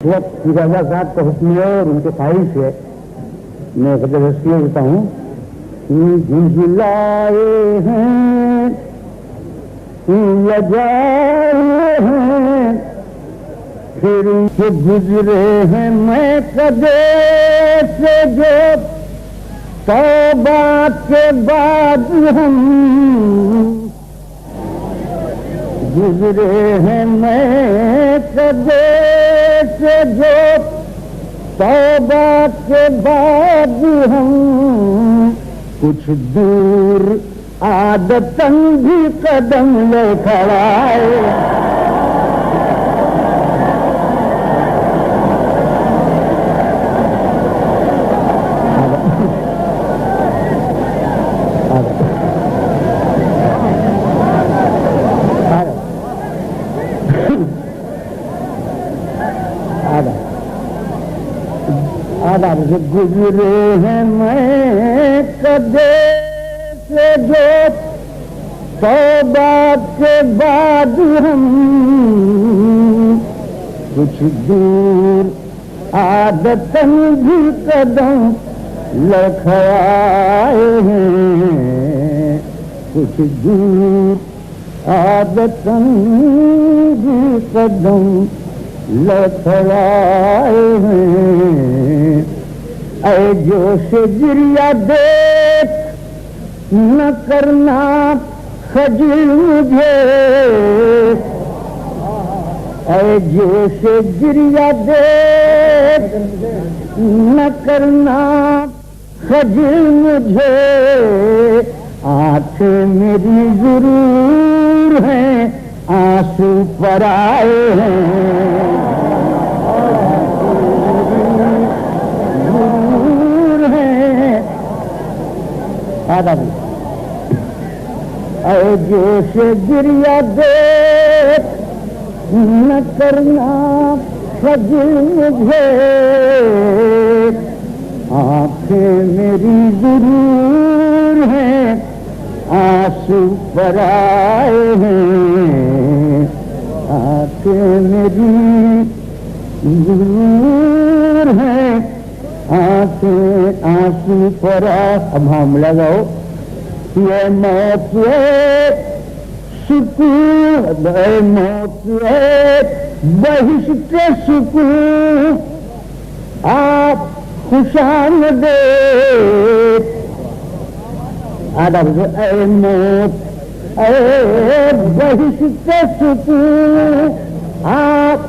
राजा साहब का हुक्म है और उनके ख्वाहिश है। मैं जबरदस्ती होता हूँ। झुझलाए हैं लजाए हैं फिर से गुजरे हैं मैं कदे से जो तौबा के बाद हम गुजरे हैं मैं कदे से जो तौबा के बाद हम कुछ दूर आदतन भी कदम ले खड़ाए। आदम से गुजरे हैं मैं कदे से जो तौबा के बाद हम कुछ दूर आदतन भी कदम लखवाए हैं। कुछ दूर आदतन भी कदम लखवाए हैं। ऐ जोश गिरिया देख न करना खजिल मुझे। ऐ जोश गिरिया देख न करना खजिल मुझे। आंखें मेरी जरूर हैं आंसू पर आए हैं। ऐ जोश गिरिया देख न करना खजिल मुझे। आंखें मेरी जरूर हैं आंसू पर आए हैं। आंखें मेरी जरूर हैं आंसू पर अब हम लगाओ। ये मौत है सुकून, मौत है बहिश्त सुकून। आप खुशामदीद आदम ऐ मौत ऐ बहिश्त सुकून। आप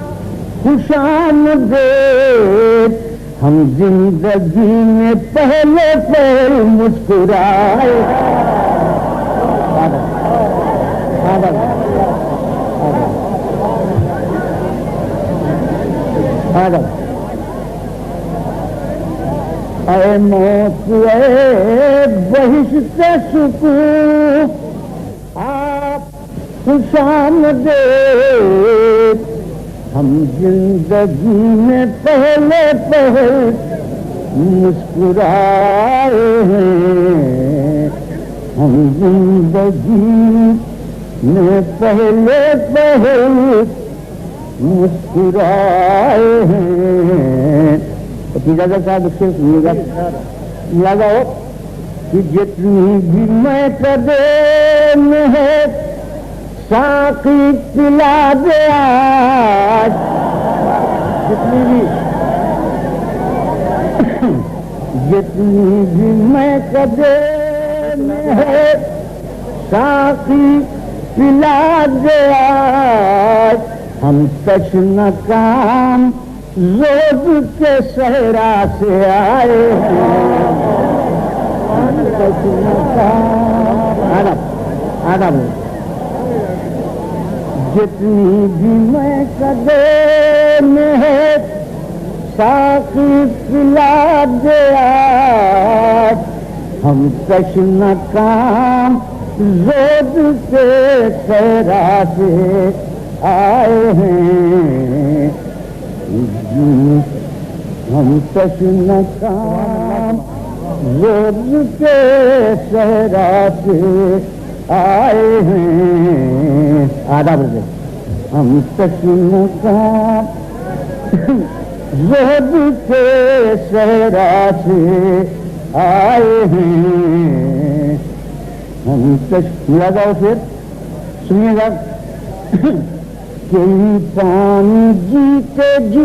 खुशामदीद। हम जिंदगी में पहले पहल मुस्कुराए। ऐ मौत ऐ बहिश्त सुकून। आप खुशामदीद। हम जिंदगी में पहले पहल मुस्कुराए हैं। हम जिंदगी में पहले पहल मुस्कुराए हैं। तीजा साहब उससे लगाओ कि जितनी भी मैं कदम है साकी पिला दे आज। जितनी भी मैं कदम है साकी पिला दे आज। हम तश्न काम जोग के सहरा से आए हैं। हम तश्न काम आदम जितनी भी मैं कदम है साकी पिला दे आज। हम तश्न काम जोद के सहरा से आए हैं। हम तश्न काम जोद के सहरा से आए हैं। आधा बजे हम तस्वीर का زہد کے صحرا سے آئے ہیں ہم لگاؤ پھر سنیے گا کہ پانی جیتے جی